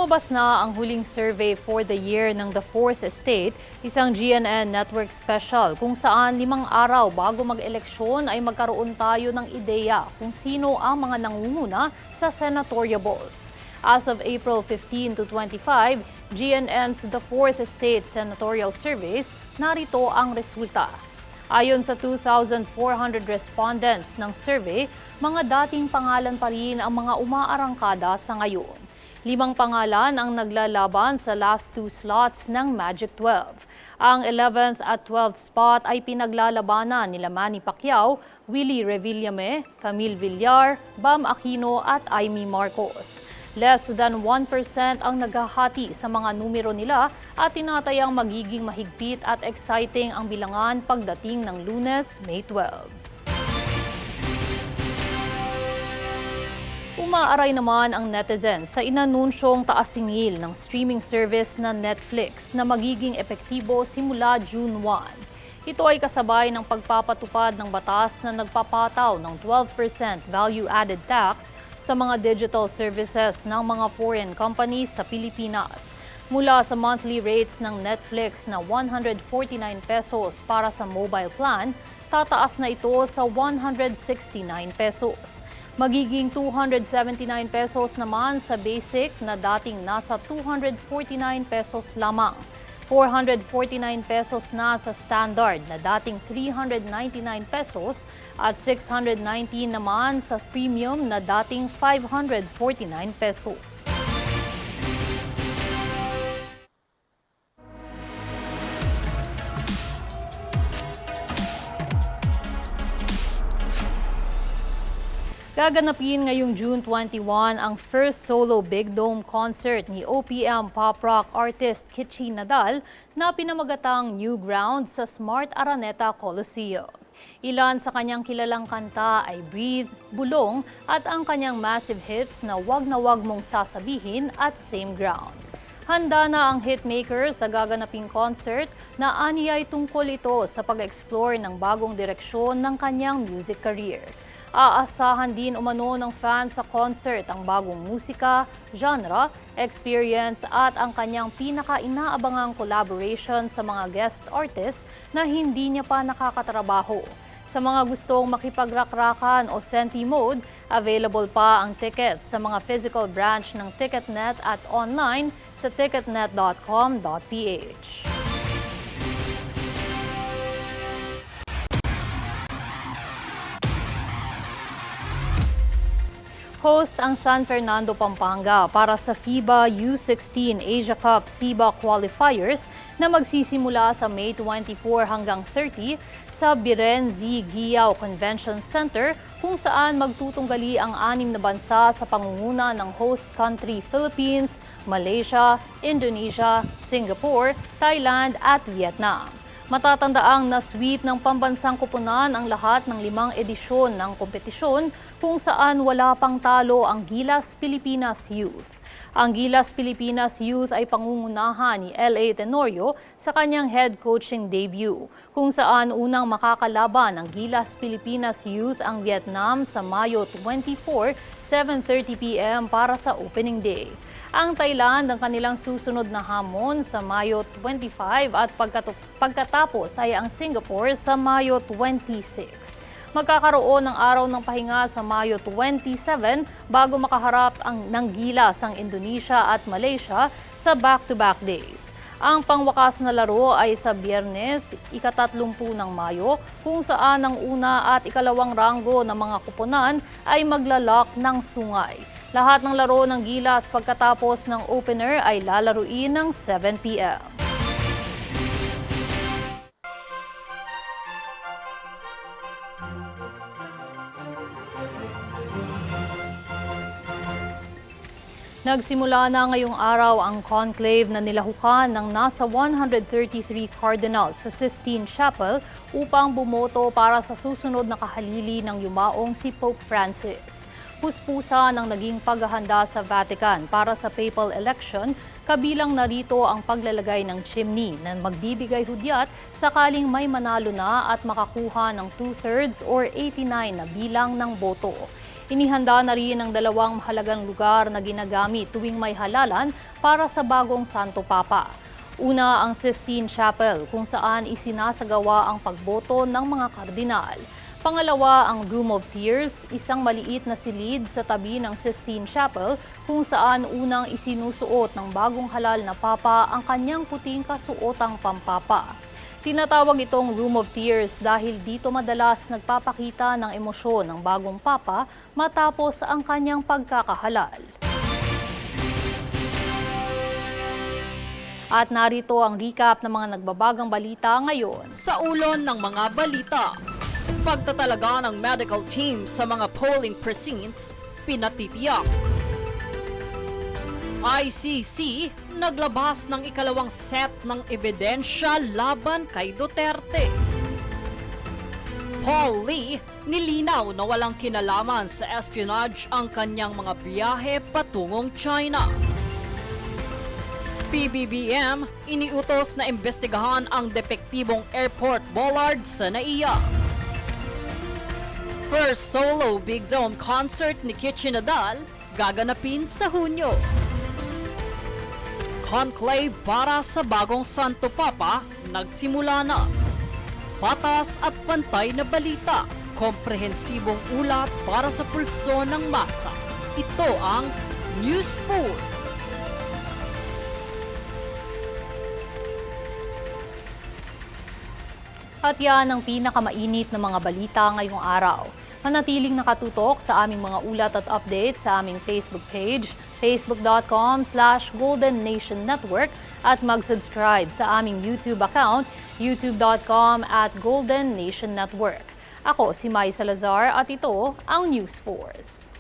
Lumabas na ang huling survey for the year ng The Fourth Estate, isang GNN network special kung saan 5 araw bago mag-eleksyon ay magkaroon tayo ng ideya kung sino ang mga nangunguna sa senatorial balls. As of April 15 to 25, GNN's The Fourth Estate senatorial surveys, narito ang resulta. Ayon sa 2,400 respondents ng survey, mga dating pangalan pa rin ang mga umaarangkada sa ngayon. 5 pangalan ang naglalaban sa last 2 slots ng Magic 12. Ang 11th at 12th spot ay pinaglalabanan nila Manny Pacquiao, Willie Revillame, Camille Villar, Bam Aquino at Amy Marcos. Less than 1% ang naghahati sa mga numero nila at tinatayang magiging mahigpit at exciting ang bilangan pagdating ng Lunes, May 12. Umaaray naman ang netizens sa inanunsyong taas-singil ng streaming service na Netflix na magiging epektibo simula June 1. Ito ay kasabay ng pagpapatupad ng batas na nagpapataw ng 12% value-added tax sa mga digital services ng mga foreign companies sa Pilipinas. Mula sa monthly rates ng Netflix na 149 pesos para sa mobile plan, tataas na ito sa 169 pesos. Magiging 279 pesos naman sa basic na dating nasa 249 pesos lamang. 449 pesos na sa standard na dating 399 pesos at 619 naman sa premium na dating 549 pesos. Gaganapin ngayong June 21 ang first solo Big Dome concert ni OPM pop rock artist Kitchi Nadal na pinamagatang New Ground sa Smart Araneta Coliseum. Ilan sa kanyang kilalang kanta ay Breathe, Bulong at ang kanyang massive hits na Wag na Wag Mong Sasabihin at Same Ground. Handa na ang hitmaker sa gaganaping concert na aniyay tungkol ito sa pag-explore ng bagong direksyon ng kanyang music career. Aasahan din umano ng fans sa concert ang bagong musika, genre, experience at ang kanyang pinaka-inaabangang collaboration sa mga guest artists na hindi niya pa nakakatrabaho. Sa mga gustong makipagrakrakan o senti mode, available pa ang tickets sa mga physical branch ng Ticketnet at online sa ticketnet.com.ph. Host ang San Fernando, Pampanga para sa FIBA U16 Asia Cup SIBA Qualifiers na magsisimula sa May 24 hanggang 30 sa Biren Z. Giao Convention Center kung saan magtutunggali ang 6 na bansa sa pangunguna ng host country Philippines, Malaysia, Indonesia, Singapore, Thailand at Vietnam. Matatandaang na-sweep ng pambansang kupunan ang lahat ng 5 edisyon ng kompetisyon kung saan wala pang talo ang Gilas Pilipinas Youth. Ang Gilas Pilipinas Youth ay pangungunahan ni L.A. Tenorio sa kanyang head coaching debut, kung saan unang makakalaban ang Gilas Pilipinas Youth ang Vietnam sa Mayo 24, 7:30 p.m. para sa opening day. Ang Thailand ang kanilang susunod na hamon sa Mayo 25 at pagkatapos ay ang Singapore sa Mayo 26. Magkakaroon ng araw ng pahinga sa Mayo 27 bago makaharap ng Gilas ang Indonesia at Malaysia sa back-to-back days. Ang pangwakas na laro ay sa Biyernes, ika-30 ng Mayo, kung saan ang una at ikalawang ranggo ng mga kupunan ay maglalak ng sungay. Lahat ng laro ng Gilas pagkatapos ng opener ay lalaruin ng 7 p.m. Nagsimula na ngayong araw ang conclave na nilahukan ng nasa 133 cardinals sa Sistine Chapel upang bumoto para sa susunod na kahalili ng yumaong si Pope Francis. Puspusa ng naging paghahanda sa Vatican para sa papal election, kabilang narito ang paglalagay ng chimney na magbibigay hudyat sakaling may manalo na at makakuha ng 2/3 or 89 na bilang ng boto. Inihanda na rin ang dalawang mahalagang lugar na ginagamit tuwing may halalan para sa bagong Santo Papa. Una ang Sistine Chapel kung saan isinasagawa ang pagboto ng mga kardinal. Pangalawa ang Room of Tears, isang maliit na silid sa tabi ng Sistine Chapel kung saan unang isinusuot ng bagong halal na papa ang kanyang puting kasuotang pampapa. Tinatawag itong Room of Tears dahil dito madalas nagpapakita ng emosyon ng bagong papa matapos ang kanyang pagkakahalal. At narito ang recap ng mga nagbabagang balita ngayon. Sa ulon ng mga balita, pagtatalaga ng medical team sa mga polling precincts, pinatitiyak. ICC naglabas ng ikalawang set ng ebidensya laban kay Duterte. Paul Lee nilinaw na walang kinalaman sa espionage ang kanyang mga biyahe patungong China. PBBM iniutos na imbestigahan ang depektibong airport bollard sa NAIA. First solo Big Dome concert ni Kichi Nadal gaganapin sa Hunyo. Conclave para sa bagong Santo Papa nagsimula na. Patas at pantay na balita, komprehensibong ulat para sa pulso ng masa. Ito ang News Pulse. At yan ang pinakamainit na mga balita ngayong araw. Manatiling nakatutok sa aming mga ulat at updates sa aming Facebook page, facebook.com/Golden Nation Network at mag-subscribe sa aming YouTube account, youtube.com/Golden Nation Network. Ako si Mai Salazar at ito ang News Force.